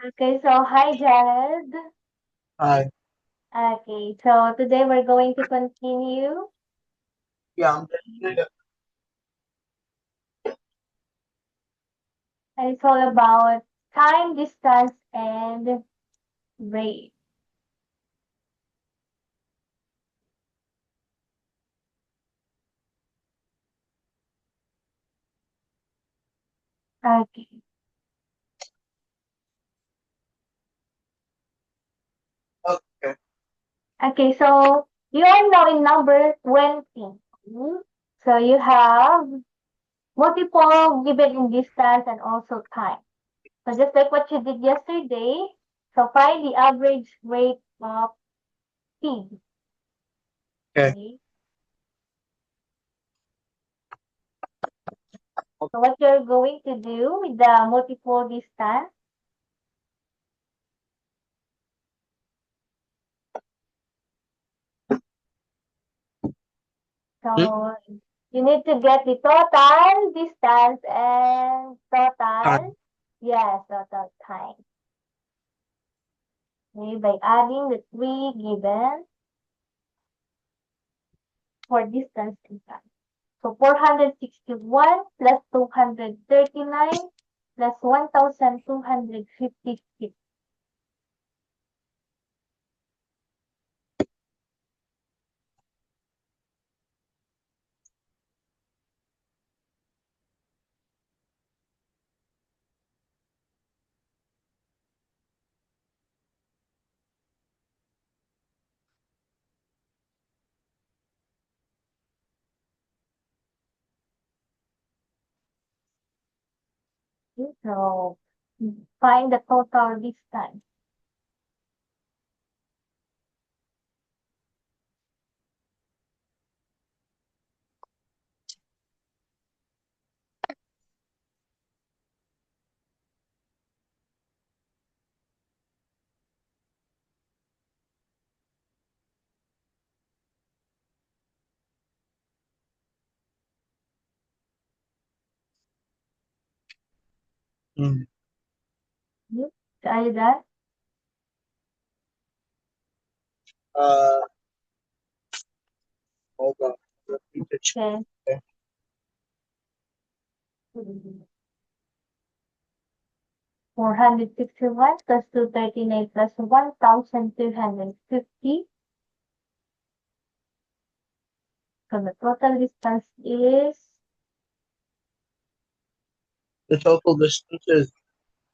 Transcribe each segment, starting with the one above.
Okay, so hi Jared. Hi. Okay, so today we're going to continue Yeah, I'm definitely. and it's all about time, distance, and rate. Okay. Okay. Okay, so you are now in number 20. So you have multiple given in distance and also time. So just like what you did yesterday, so find the average rate of speed. Okay. Okay. So what you're going to do with the multiple distance, Hmm? so you need to get the total distance and total, Time. yes, total time. Okay, by adding the three given for distance and time. So 461 plus 239 plus 1,256. So find the total distance. Hmm. Yep. So are you done? Uh, Hold on. Let me just Okay. check. 461 plus 239 plus 1,250. So the total distance is, The total distance is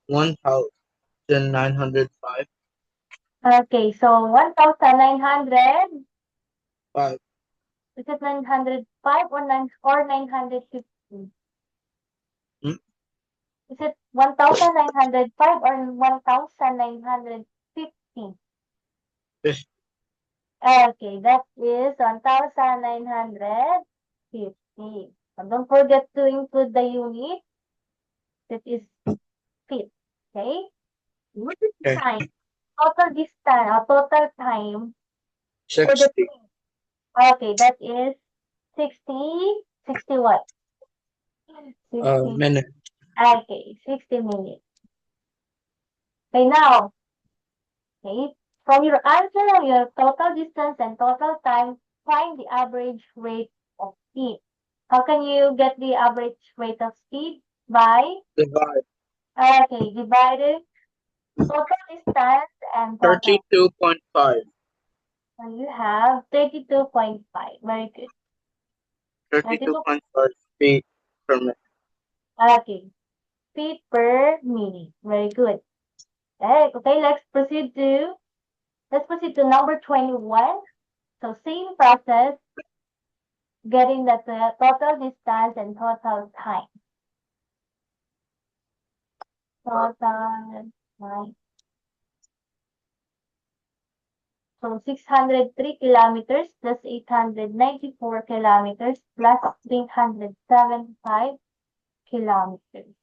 1,905. okay, so 1,900, 5. is it 905 or 950? Hmm? Is it 1,905 or 1,950? This Okay, that is 1,950. So don't forget to include the unit, that is feet. Okay? What is the okay. time? Total distance or total time for the 60. trip. Okay, that is 60, 60 what? 60, Minute. okay, 60 minutes. Okay, now, okay, from your answer of your total distance and total time, find the average rate of speed. How can you get the average rate of speed? By, Divide. okay, divided total distance and total. 32.5. So you have 32.5. Very good. 32, 32.5 feet per minute. okay, feet per minute. Very good. Okay, let's proceed to number 21. So same process, getting the total distance and total time. Total time. So 603 kilometers plus 894 kilometers plus 375 kilometers.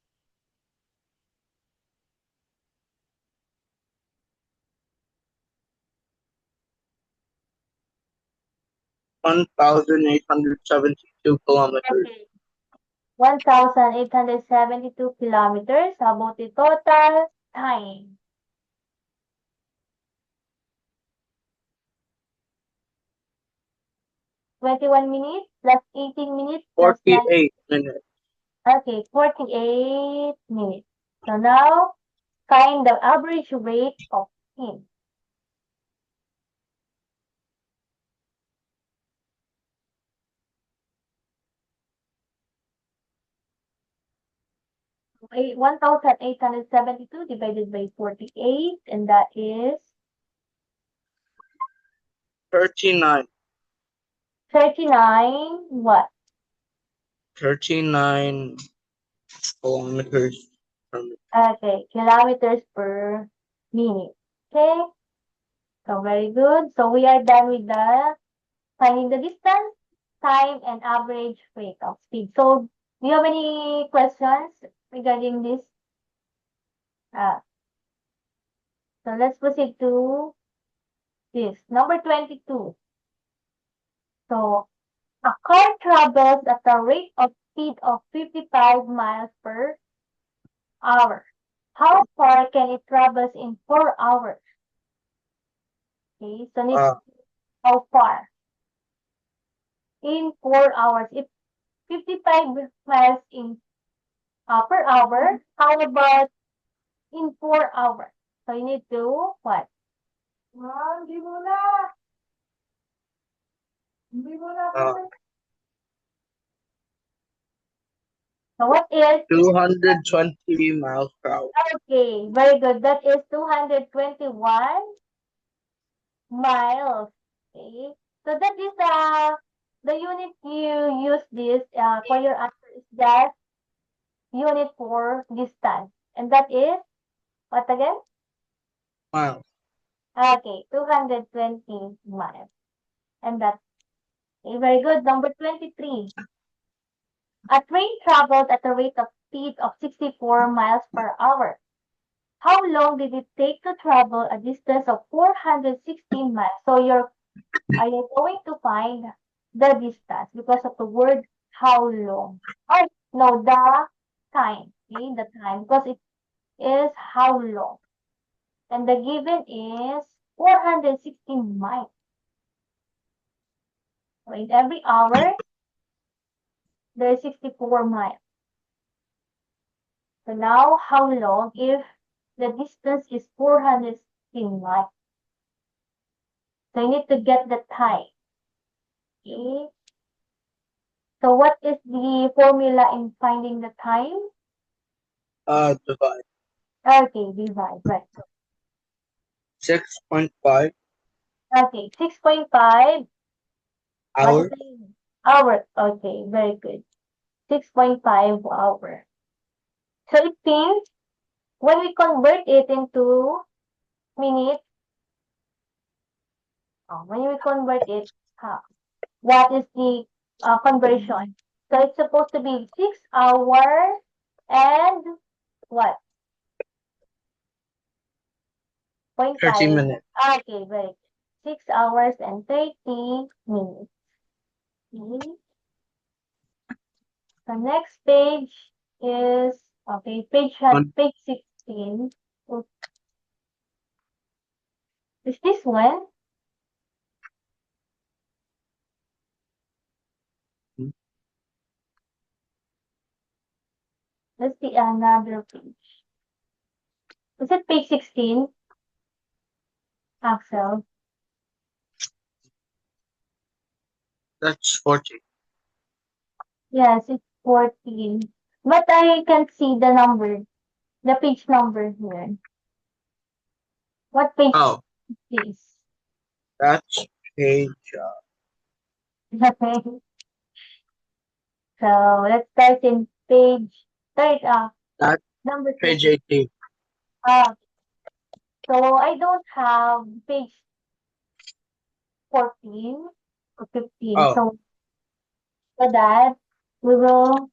1,872 kilometers. Okay. 1,872 kilometers. How about the total time? 21 minutes plus 18 minutes plus 9. 48 minutes. Okay, 48 minutes. So now, find the average rate of him. Okay, 1,872 divided by 48, and that is 39. 39 what? 39 kilometers per minute. Okay, kilometers per minute. Okay, so very good. So we are done with the finding the distance, time, and average rate of speed. So do you have any questions regarding this? So let's proceed to this. Number 22. So a car travels at a rate of speed of 55 miles per hour. How far can it travel in 4 hours? Okay, so need Uh, how far? In 4 hours. If 55 miles in per hour, how about in 4 hours? So you need to what? Hindi mo na. Hindi mo na. uh, So what is? 220 miles per hour. Okay, very good. That is 221 miles. Okay. So that is the unit you use this for your answer is that unit for distance. And that is what again? Miles. Okay, 220 miles. And that's okay, very good. Number 23. A train travels at a rate of speed of 64 miles per hour. How long did it take to travel a distance of 416 miles? So you're going to find the distance because of the word how long. Oh, no, the time. Okay, the time because it is how long. And the given is 416 miles. So in every hour, there is 64 miles. So now, how long if the distance is 416 miles? So you need to get the time. Okay. So what is the formula in finding the time? Divide. Okay, divide, right. 6.5 Okay, 6.5 hours. hour. Okay, very good. 6.5 hour. So it means when we convert it into minutes, when we convert it, what is the conversion? So it's supposed to be 6 hours and what? 30 0.5. minutes. Okay, very good. 6 hours and 30 minutes. Okay. The next page is, okay, page 16. Is this one? Let's see another page. Is it page 16? Axel? That's 40. Yes, it's 14. But I can't see the number, the page number here. What page Oh, is this? that's page. Okay. So let's start in page That's number page 2. 18. So I don't have page 14 or 15. Oh, So for that, we will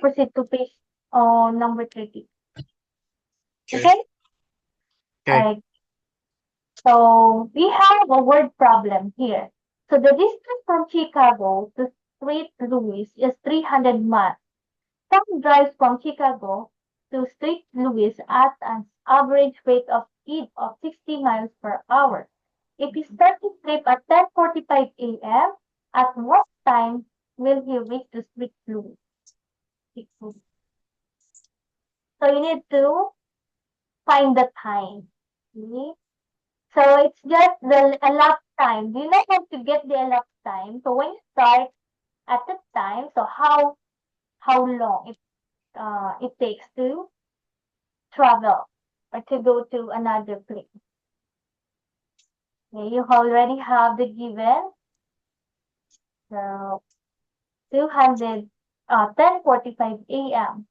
proceed to page number 30. okay. Okay? Okay. Alright. So we have a word problem here. So the distance from Chicago to St. Louis is 300 miles. Tom drives from Chicago to St. Louis at an average rate of speed of 60 miles per hour. If he starts his trip at 10:45 a.m., at what time will he reach the street fluid? So you need to find the time. Okay? So it's just the elapsed time. Do you know how to get the elapsed time? So when you start at the time, so how long it takes to travel or to go to another place. Okay, you already have the given. So 10:45 a.m.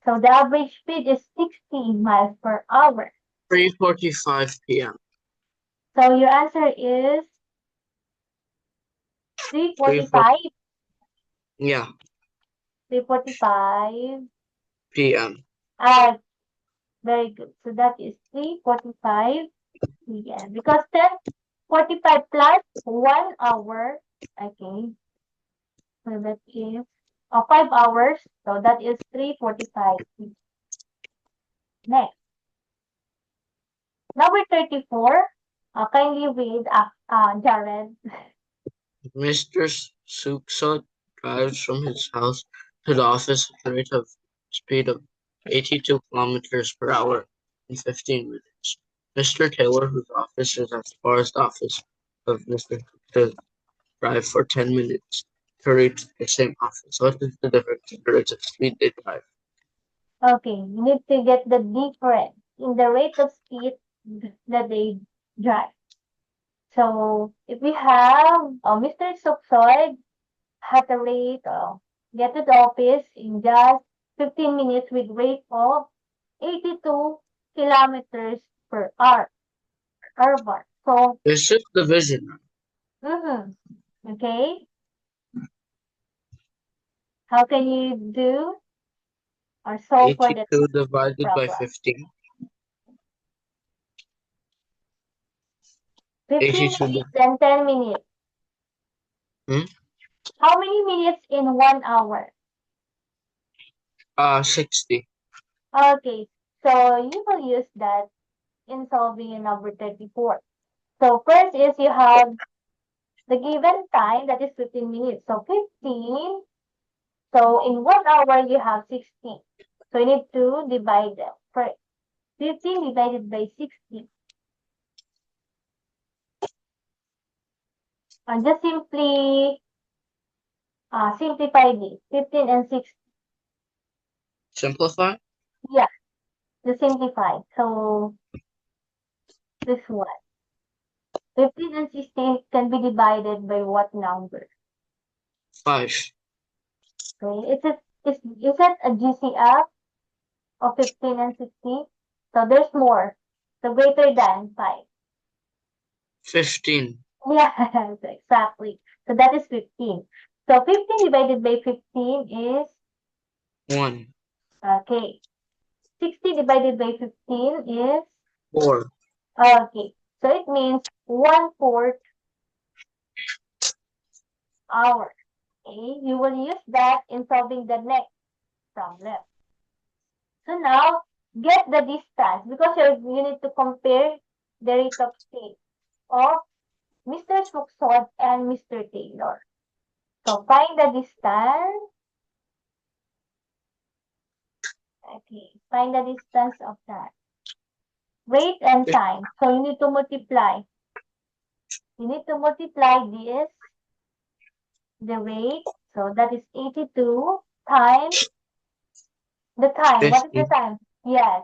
So the average speed is 60 miles per hour. 3:45 p.m. So your answer is 3:45. Yeah, 3:45. p.m. Very good. So that is 3:45 p.m. Because 10:45 plus 1 hour. Okay. So that is 5 hours. So that is 3:45 p.m. Next. Number 34. Kindly read, Jared. Mr. Suksot drives from his house to the office at a rate of speed of 82 kilometers per hour in 15 minutes. Mr. Taylor, whose office is as far as the office of Mr. Suksot, drive for 10 minutes to reach the same office. What is the difference in the rate of speed they drive? Okay, you need to get the difference in the rate of speed that they drive. So if we have Mr. Suksoy at a rate get to the office in just 15 minutes with rate of 82 kilometers per hour. Urban. So, It's just division. okay. How can you do or solve for the 82 divided by problem? 15. 15 82 minutes and 10 minutes. hmm? How many minutes in 1 hour? 60. Okay, so you will use that in solving in number 34. So first is you have the given time that is 15 minutes. So 15. So in 1 hour you have 16. So you need to divide them. First, 15 divided by 60. And just simply simplify this. 15 and 60. Simplify? Yeah, just simplify. So this one. 15 and 16 can be divided by what number? 5. Okay. Is it a GCF of 15 and 16? So there's more. So greater than 5. 15. Yes, exactly. So that is 15. So 15 divided by 15 is 1. okay. 60 divided by 15 is 4. okay. So it means 1/4 hour. Okay. You will use that in solving the next problem. So now get the distance because you need to compare the rate of speed of Mr. Suksod and Mr. Taylor. So find the distance. Okay, find the distance of that. Rate and time. So you need to multiply. You need to multiply this, the rate. So that is 82 times the time. What is the 15. time? Yes.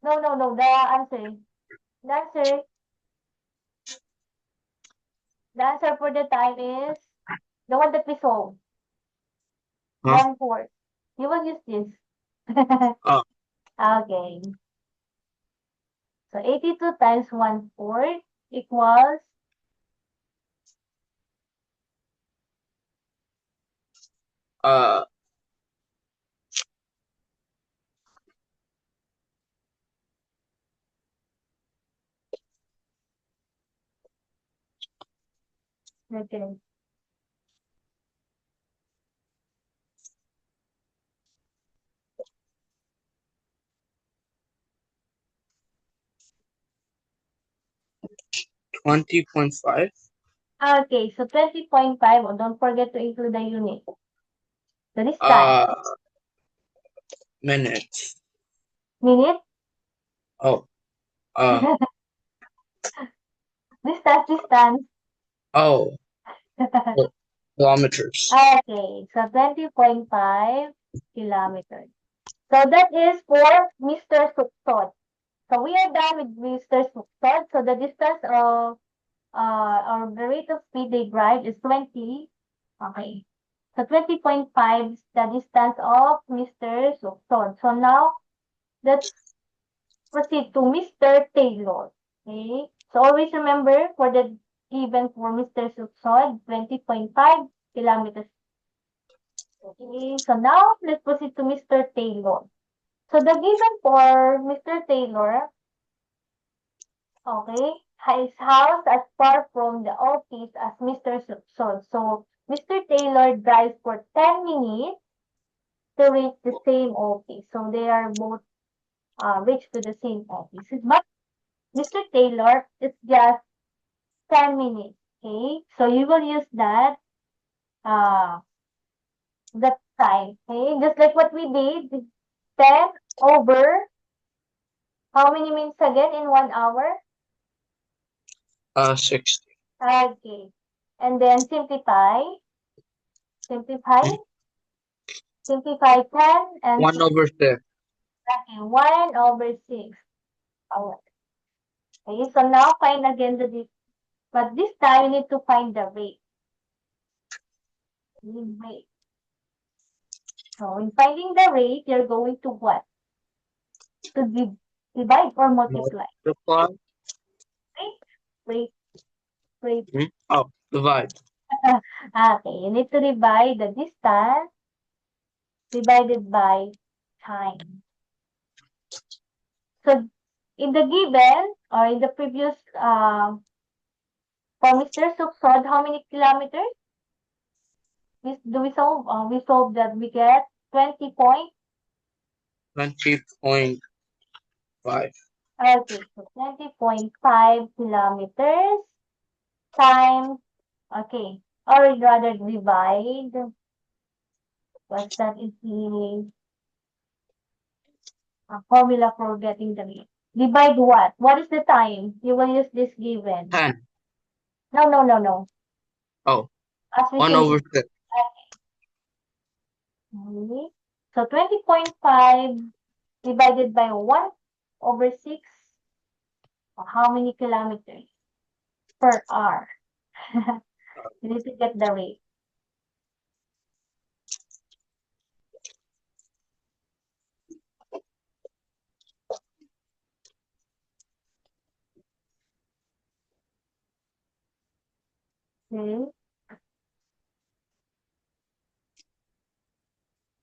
No. The answer. The answer. The answer for the time is the one that we solved. Huh? 1/4. You will use this. Oh, Okay. So 82 times 1/4 equals uh, okay. 20.5. Okay, so 20.5, oh, don't forget to include the unit. So this time, Minutes. minute, Oh, distance. oh, kilometers. Okay, so 20.5 kilometers. So that is for Mr. Suksod. So we are done with Mr. Suksod. So the distance of or the rate of speed they drive is 20. Okay. So 20.5 is the distance of Mr. Suksod. So now let's proceed to Mr. Taylor. Okay. So always remember for the given for Mr. Suksod, 20.5 kilometers. Okay. So now let's proceed to Mr. Taylor. So the given for Mr. Taylor, okay, his house as far from the office as Mr. Sol. So Mr. Taylor drives for 10 minutes to reach the same office. So they are both reach to the same office. But Mr. Taylor is just 10 minutes. Okay, so you will use uh that time. Okay, just like what we did, 10 over how many minutes again in 1 hour? 60. Okay. And then simplify, Hmm? simplify 10 and 1 over 6. okay, 1 over 6. Alright. Okay, so now find again the distance. But this time you need to find the rate. Rate. So in finding the rate, you're going to what? To divide or multiply. Multiply. Rate, rate, rate. Hmm? Oh, divide. Okay, you need to divide the distance divided by time. So in the given or in the previous for Mr. Suksod, how many kilometers? Do we solve? We solve that we get 20 point. 20.5. Okay, so 20.5 kilometers times. Okay, or rather divide. What's that is the formula for getting the rate? Divide what? What is the time? You will use this given. 10. No, no, no, no. Oh, As we 1 over 6. okay. So 20.5 divided by 1 over 6. How many kilometers per hour? You need to get the rate. Okay.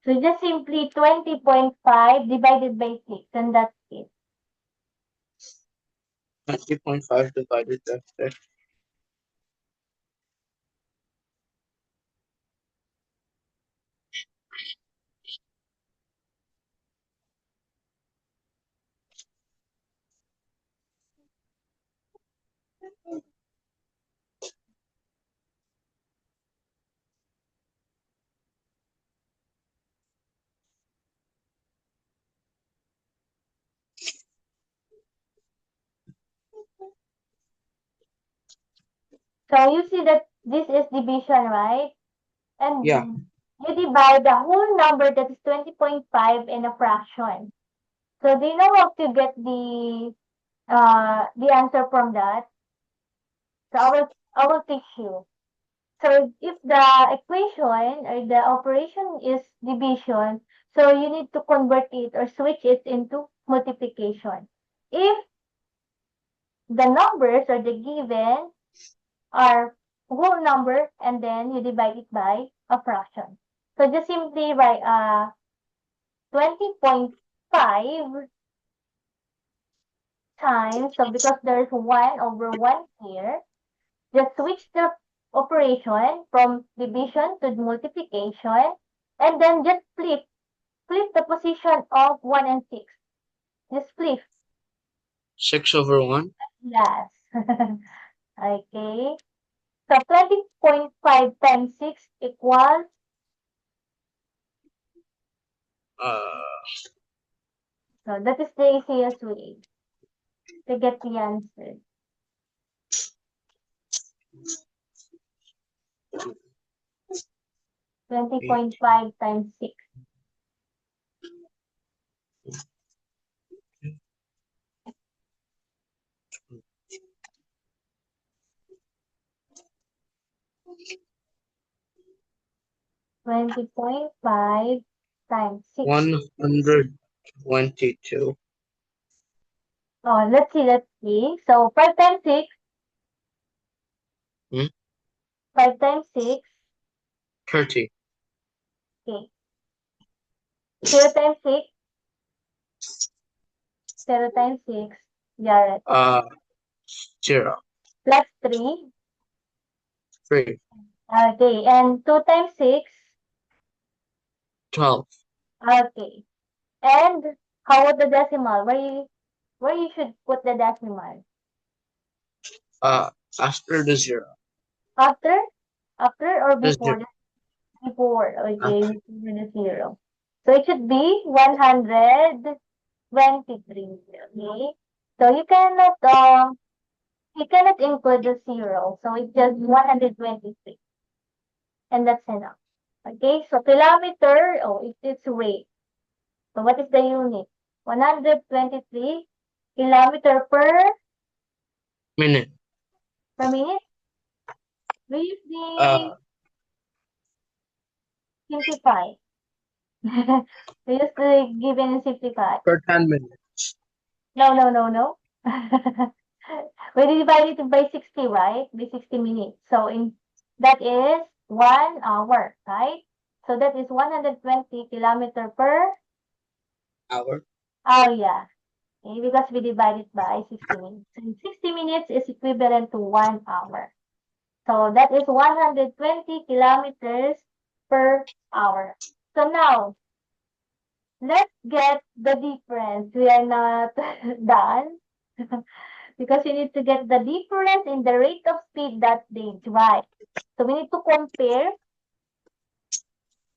So just simply 20.5 divided by 6, and that's it. 20.5 divided by 6. So you see that this is division, right? Yeah. And you divide the whole number that is 20.5 in a fraction. So do you know how to get the answer from that? So I will teach you. So if the equation or the operation is division, so you need to convert it or switch it into multiplication. If the numbers or the given are whole number and then you divide it by a fraction. So just simply write 20.5 times, so because there's 1 over 1 here, just switch the operation from division to multiplication, and then just flip the position of 1 and 6. Just flip. 6 over 1. Yes. Okay. So 20.5 times 6 equals so that is the easiest way to get the answer. 20.5 times 6. Twenty point five times 6. 122. Oh, let's see. So 5 times 6. Hmm? 5 times 6. 30. Okay. 0 times 6. 0 times 6. Jared. 0. Plus 3. 3. Okay. And 2 times 6. 12. Okay. And how about the decimal? Where you should put the decimal? After the 0. After? After or The before? 0. Before. Okay. After. Before the 0. So it should be 123. Okay. So you cannot include the 0. So it's just 123. And that's enough. Okay. So kilometer, it's weight. So what is the unit? 123 kilometer per Minute. minute. We use Uh, the simplify. We use the given and simplify. per 10 minutes. No. We divide it by 60, right? By 60 minutes. So that is 1 hour, right? So that is 120 kilometer per Hour. hour, yeah. Okay, because we divide it by 60 minutes. And 60 minutes is equivalent to 1 hour. So that is 120 kilometers per hour. So now, let's get the difference. We are not done. Because you need to get the difference in the rate of speed that they drive. So we need to compare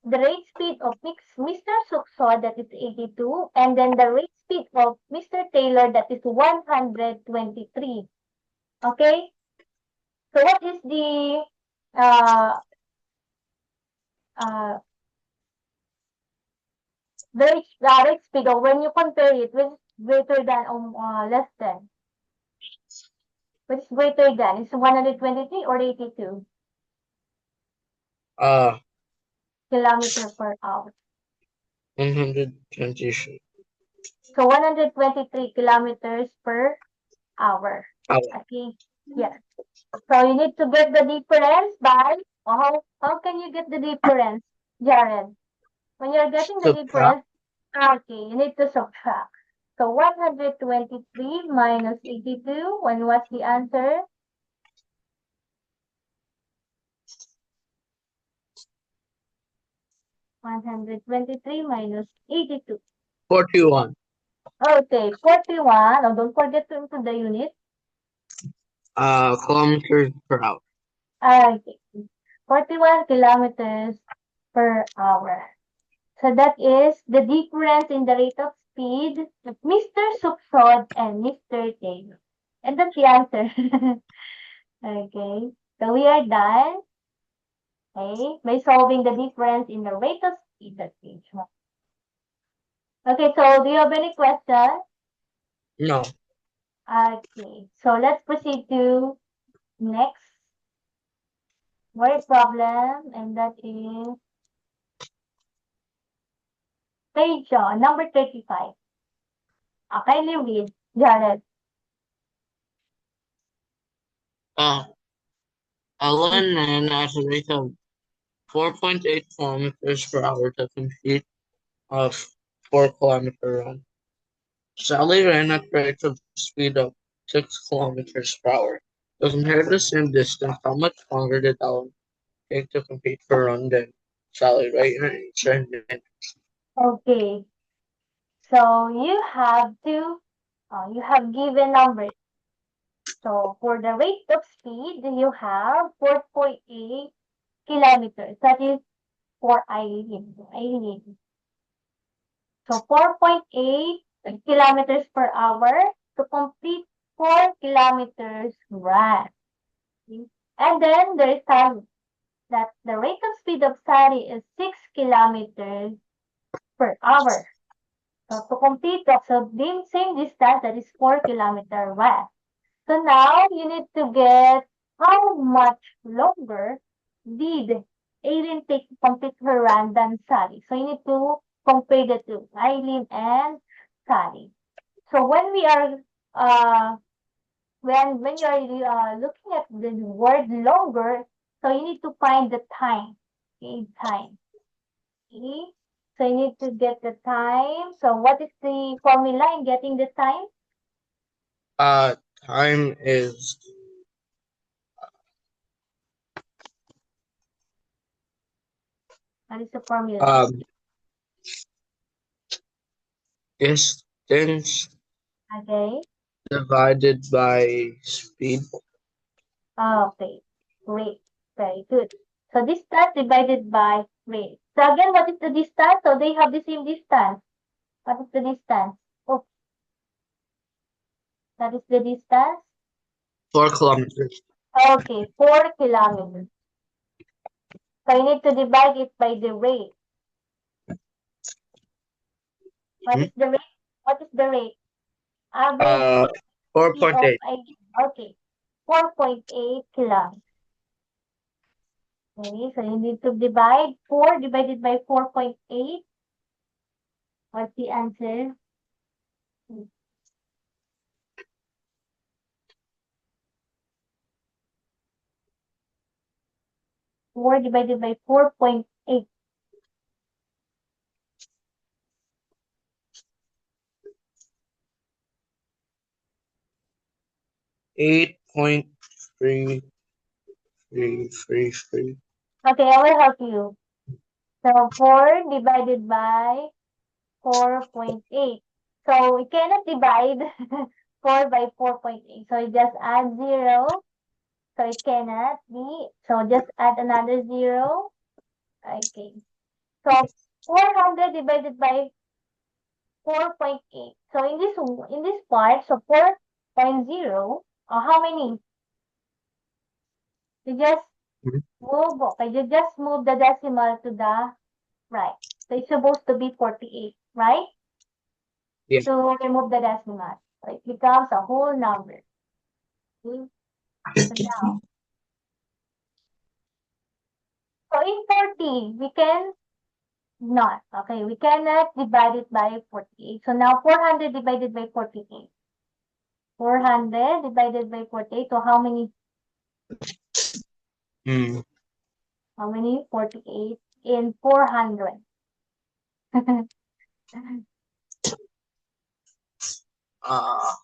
the rate speed of Mr. Suksod, that is 82, and then the rate speed of Mr. Taylor, that is 123. Okay? So what is the uh, uh, rate speed, or when you compare it with greater than or less than? Which is greater than? Is 123 or 82 Uh, kilometer per hour? 123. So 123 kilometers per hour. Hour. Okay. Yes. So you need to get the difference by how can you get the difference, Jared? When you're getting the Subtract. difference, okay, you need to subtract. So 123 minus 82, and what's the answer? 123 minus 82. 41. Okay, 41. Oh, don't forget to include the unit. Kilometers per hour. Okay, 41 kilometers per hour. So that is the difference in the rate of speed of Mr. Suksod and Mr. Taylor. And that's the answer. Okay, so we are done. Okay, by solving the difference in the rate of speed that we have. Okay, so do you have any questions? No. Okay, so let's proceed to next word problem, and that is page number 35. Kindly read, Jared. Ellen ran at a rate of 4.8 kilometers per hour to complete a 4-kilometer run. Sally ran at a rate of speed of 6 kilometers per hour. To compare the same distance, how much longer did Ellen take to complete her run than Sally? Write your answer in minutes. Okay, so you have given numbers. So for the rate of speed, you have 4.8 kilometers. That is for Eileen. So 4.8 kilometers per hour to complete 4 kilometers run. And then there is Sally. That the rate of speed of Sally is 6 kilometers per hour. So to complete the same distance, that is 4 kilometer run. So now you need to get how much longer did Aileen take to complete her run than Sally. So you need to compare the two, Aileen and Sally. So when we are when you are looking at the word longer, so you need to find the time. Okay, time. Okay. So you need to get the time. So what is the formula in getting the time? Time is What is the formula? Distance Okay. divided by speed. Okay. Great. Very good. So distance divided by rate. So again, what is the distance? So they have the same distance. What is the distance? Oh, that is the distance. 4 kilometers. Okay, 4 kilometers. So you need to divide it by the rate. What is the rate? What is the rate? Average speed of 4.8. okay, 4.8 kilometers. Okay, so you need to divide 4 divided by 4.8. What's the answer? 4 divided by 4.8. 8.3333. Okay, I will help you. So 4 divided by 4.8. So we cannot divide 4 by 4.8. So you just add 0. So it cannot be. So just add another 0. Okay. So 400 divided by 4.8. So in this part, so 4.0, how many? You just move, okay, you just move the decimal to the right. So it's supposed to be 48, right? Yeah. To remove the decimal. So it becomes a whole number. Okay? So now, so in 40, we can not. Okay, we cannot divide it by 48. So now 400 divided by 48. 400 divided by 48. So how many? How many? 48 in 400. Uh,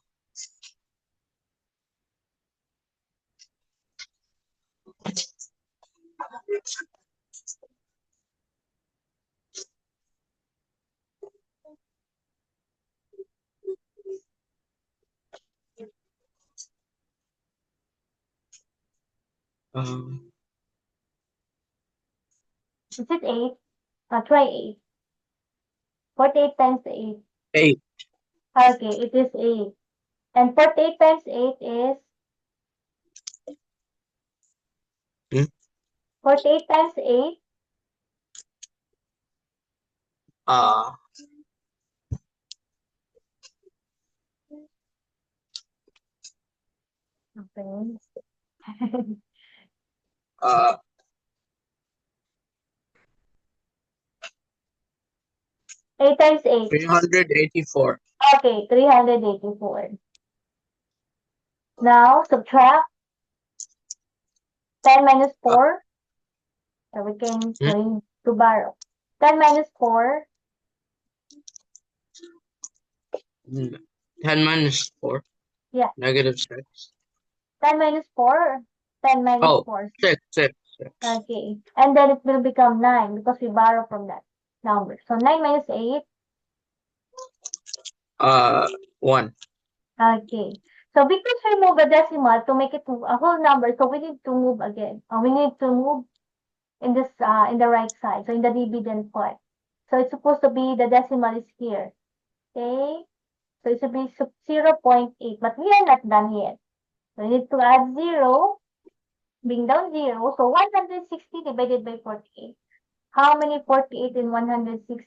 8. Is it 8? Try 8. 48 times 8. 8. Okay, it is 8. And 48 times 8 is? 48 times 8? Okay. 8 times 8. 384. Okay, 384. Now, subtract 10 minus 4. So we can going to borrow. 10 minus 4. 10 minus 4. Yeah. Negative 6. 10 minus 4. 10 minus 4. 6. Okay. And then it will become 9 because we borrow from that number. So 9 minus 8. 1. Okay. So because we move a decimal to make it a whole number, so we need to move again. We need to move in this in the right side, so in the dividend part. So it's supposed to be the decimal is here. Okay, so it should be 0.8, but we are not done yet. So we need to add 0, bring down 0. So 160 divided by 48. How many 48 in 160?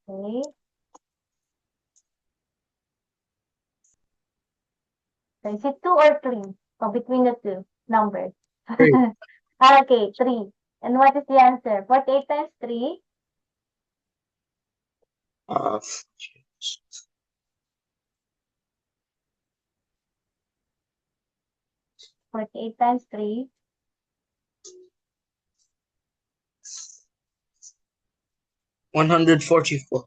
Okay. So is it 2 or 3? So between the two numbers. 3. Okay, 3. And what is the answer? 48 times 3? Uh, 48 times 3. 144.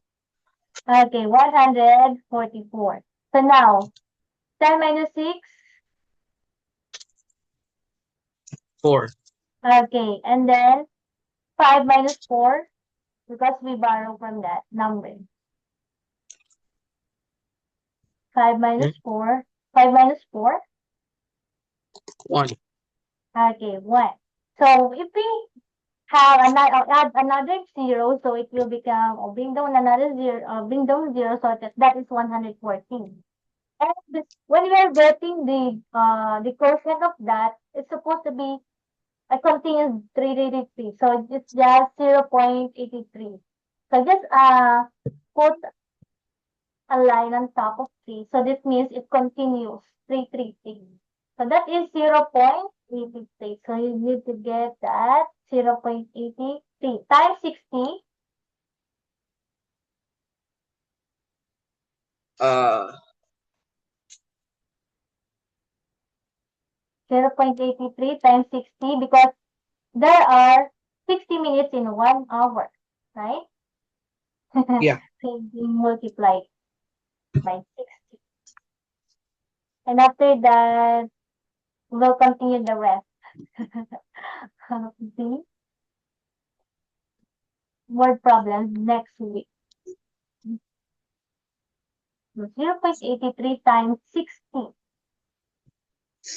Okay, 144. So now, 10 minus 6. 4. Okay, and then 5 minus 4, because we borrow from that number. 5 minus 4. 5 minus 4. 1. Okay, 1. So if we have add another 0, so it will become, or bring down another 0, bring down 0, so that is 114. And when we are getting the quotient of that, it's supposed to be a continuous 383. So it's just 0.83. So just put a line on top of 3. So this means it continues 333. So that is 0.83. So you need to get that 0.83 times 60. Uh, 0.83 times 60, because there are 60 minutes in 1 hour, right? yeah. So we multiply by 60. And after that, we'll continue the rest. See? Word problems next week. 0.83 times 60.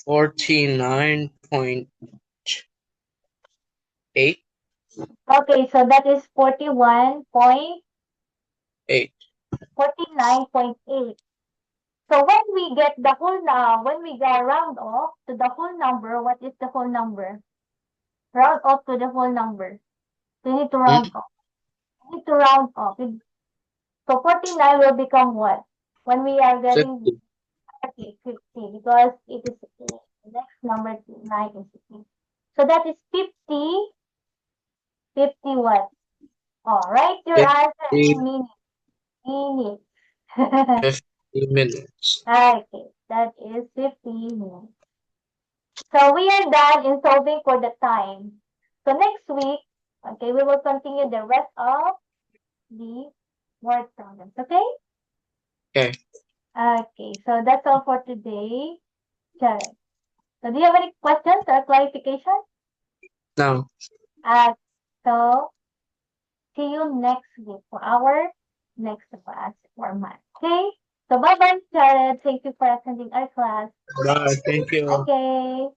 49.8. Okay, so that is 8. 49.8. So when we get the whole, when we go round off to the whole number, what is the whole number? Round off to the whole number. So you need to round off. You need to round off. So 49 will become what? When we are getting 50. 50, because it is the next number 9 is 50. So that is 50, 50 what? Oh, write your answer 50, in minutes. Minutes. 50 minutes. Okay, that is 50 minutes. So we are done in solving for the time. So next week, okay, we will continue the rest of the word problems. Okay? Okay. Okay, so that's all for today. Jared. So do you have any questions or clarification? Now. So see you next week for our next class for math. Okay? So bye-bye, Jared. Thank you for attending our class. Bye. Thank you. Okay.